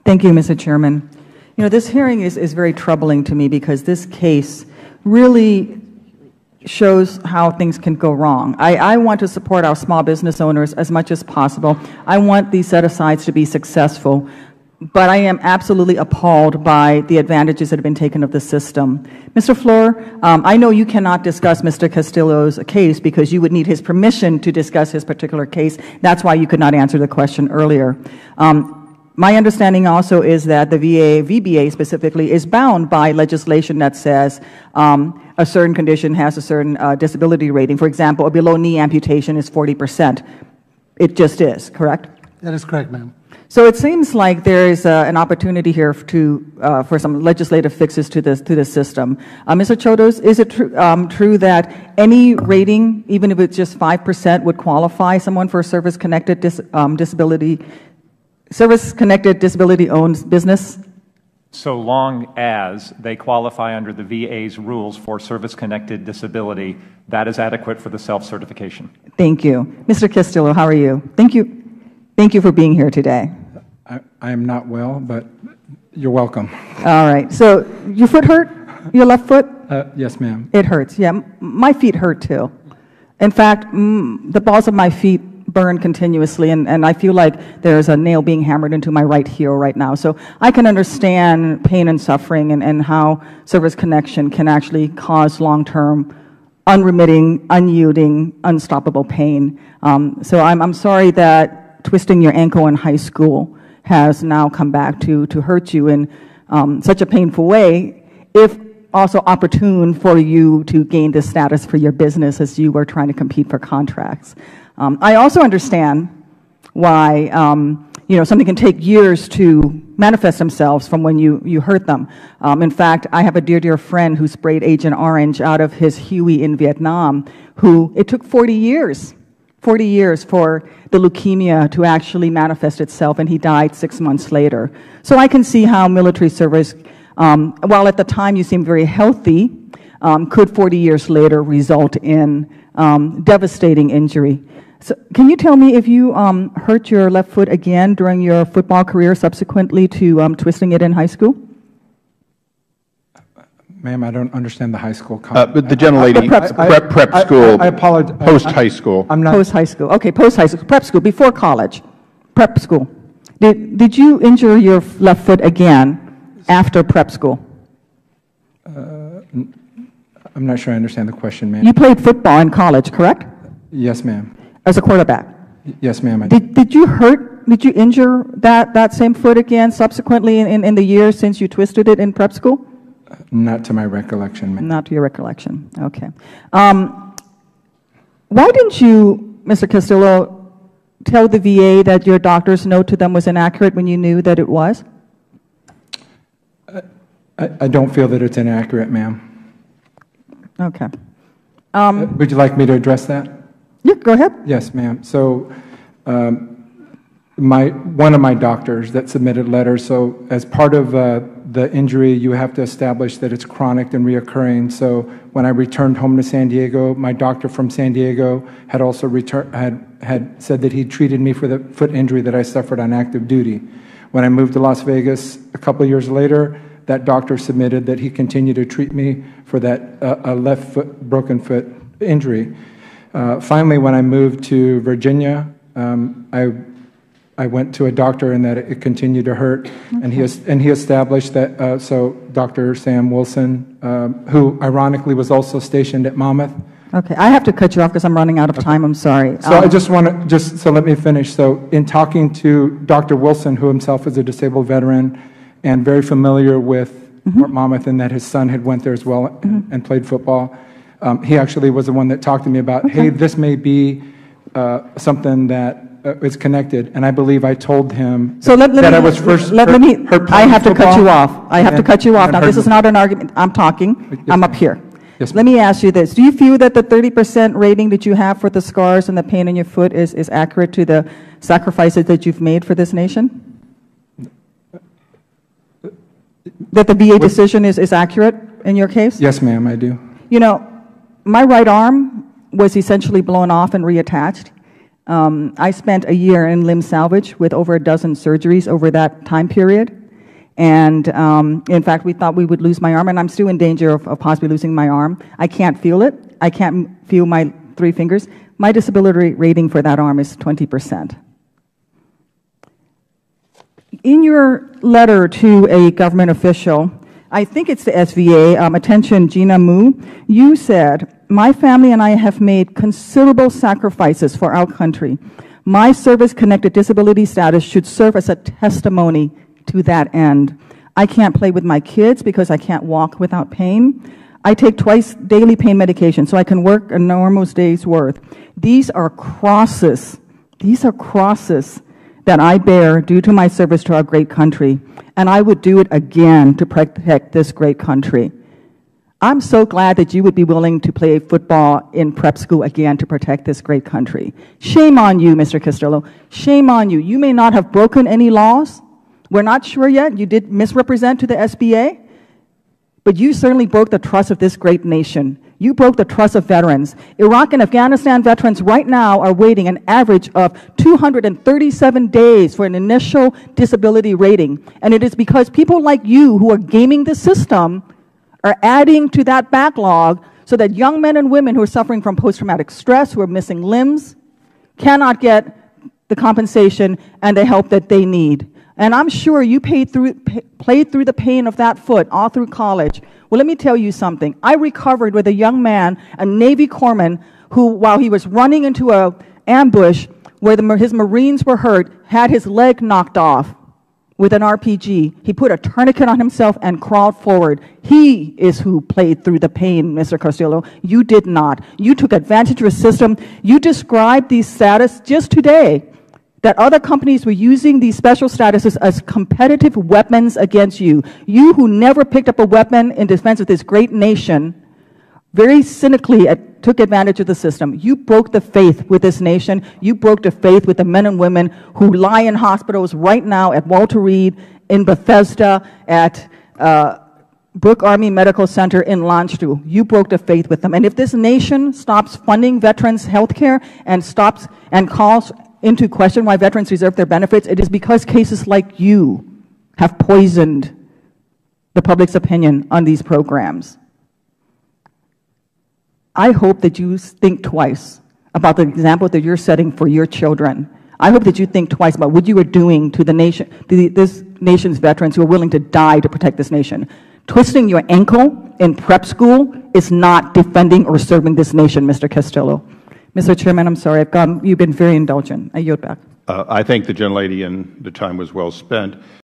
Thank you, Mr. Chairman. You know, this hearing is very troubling to me because this case really shows how things can go wrong. I want to support our small business owners as much as possible. I want these set-asides to be successful, but I am absolutely appalled by the advantages that have been taken of the system. Mr. Floor, I know you cannot discuss Mr. Castillo's case because you would need his permission to discuss his particular case. That's why you could not answer the question earlier. My understanding also is that the VBA specifically is bound by legislation that says a certain condition has a certain disability rating. For example, a below-knee amputation is 40%. It just is, correct? That is correct, ma'am. So it seems like there is an opportunity here for some legislative fixes to this system. Mr. Chodos, is it true that any rating, even if it's just 5%, would qualify someone for a service-connected disability-owned business? So long as they qualify under the VA's rules for service-connected disability, that is adequate for the self-certification. Thank you. Mr. Castillo, how are you? Thank you. Thank you for being here today. I am not well, but you're welcome. All right. So your foot hurt? Your left foot? Yes, ma'am. It hurts. Yeah, my feet hurt too. In fact, the balls of my feet burn continuously, and I feel like there's a nail being hammered into my right heel right now. So I can understand pain and suffering and how service connection can actually cause long-term, unremitting, unyielding, unstoppable pain. So I'm sorry that twisting your ankle in high school has now come back to hurt you in such a painful way, if also opportune for you to gain this status for your business as you were trying to compete for contracts. I also understand why something can take years to manifest themselves from when you hurt them. In fact, I have a dear friend who sprayed Agent Orange out of his Huey in Vietnam, who it took 40 years for the leukemia to actually manifest itself, and he died 6 months later. So I can see how military service, while at the time you seem very healthy, could 40 years later result in devastating injury. So can you tell me if you hurt your left foot again during your football career subsequently to twisting it in high school? Ma'am, I don't understand the high school comment. But the gentlelady, prep school. I apologize. Post-high school. I'm not. Post-high school. Okay, post-high school. Prep school, before college. Prep school. Did you injure your left foot again after prep school? I'm not sure I understand the question, ma'am. You played football in college, correct? Yes, ma'am. As a quarterback? Yes, ma'am. Did you injure that same foot again subsequently in the years since you twisted it in prep school? Not to my recollection, ma'am. Not to your recollection. Okay. Why didn't you, Mr. Castillo, tell the VA that your doctor's note to them was inaccurate when you knew that it was? I don't feel that it's inaccurate, ma'am. Okay. Would you like me to address that? Yeah, go ahead. Yes, ma'am. So one of my doctors that submitted letters, so as part of the injury, you have to establish that it's chronic and reoccurring. So when I returned home to San Diego, my doctor from San Diego had also had said that he treated me for the foot injury that I suffered on active duty. When I moved to Las Vegas a couple of years later, that doctor submitted that he continued to treat me for that left foot, broken foot injury. Finally, when I moved to Virginia, I went to a doctor and that it continued to hurt, okay. and he established that. So Dr. Sam Wilson, who ironically was also stationed at Monmouth. Okay, I have to cut you off because I'm running out of time. I'm sorry. So I just want to so let me finish. So in talking to Dr. Wilson, who himself is a disabled veteran and very familiar with Fort Monmouth, and that his son had went there as well and played football. He actually was the one that talked to me about, hey, this may be something that is connected, and I believe I told him that I was first hurt. I have to cut you off. I have to cut you off. Now, this is not an argument. I'm talking. Yes, I'm up here. Yes, let me ask you this. Do you feel that the 30% rating that you have for the scars and the pain in your foot is accurate to the sacrifices that you've made for this nation? That the VA decision is accurate in your case? Yes, ma'am, I do. You know, my right arm was essentially blown off and reattached. I spent a year in limb salvage with over a dozen surgeries over that time period. And in fact, we thought we would lose my arm, and I'm still in danger of possibly losing my arm. I can't feel it. I can't feel my 3 fingers. My disability rating for that arm is 20%. In your letter to a government official, I think it's the SVA, attention Gina Mu, you said, "My family and I have made considerable sacrifices for our country. My service-connected disability status should serve as a testimony to that end. I can't play with my kids because I can't walk without pain. I take twice daily pain medication so I can work a normal day's worth. These are crosses. These are crosses that I bear due to my service to our great country, and I would do it again to protect this great country." I'm so glad that you would be willing to play football in prep school again to protect this great country. Shame on you, Mr. Castillo. Shame on you. You may not have broken any laws. We're not sure yet. You did misrepresent to the SBA, but you certainly broke the trust of this great nation. You broke the trust of veterans. Iraq and Afghanistan veterans right now are waiting an average of 237 days for an initial disability rating. And it is because people like you who are gaming the system are adding to that backlog so that young men and women who are suffering from post-traumatic stress, who are missing limbs, cannot get the compensation and the help that they need. And I'm sure you played through the pain of that foot all through college. Well, let me tell you something. I recovered with a young man, a Navy corpsman, who, while he was running into an ambush where his Marines were hurt, had his leg knocked off with an RPG. He put a tourniquet on himself and crawled forward. He is who played through the pain, Mr. Castillo. You did not. You took advantage of a system. You described these status just today, that other companies were using these special statuses as competitive weapons against you. You who never picked up a weapon in defense of this great nation, very cynically took advantage of the system. You broke the faith with this nation. You broke the faith with the men and women who lie in hospitals right now at Walter Reed, in Bethesda, at Brooke Army Medical Center in Landstuhl. You broke the faith with them. And if this nation stops funding veterans' health care and stops and calls into question why veterans deserve their benefits, it is because cases like you have poisoned the public's opinion on these programs. I hope that you think twice about the example that you're setting for your children. I hope that you think twice about what you are doing to the nation, this nation's veterans who are willing to die to protect this nation. Twisting your ankle in prep school is not defending or serving this nation, Mr. Castillo. Mr. Chairman, I'm sorry, you've been very indulgent. I yield back. I thank the gentlelady, and the time was well spent.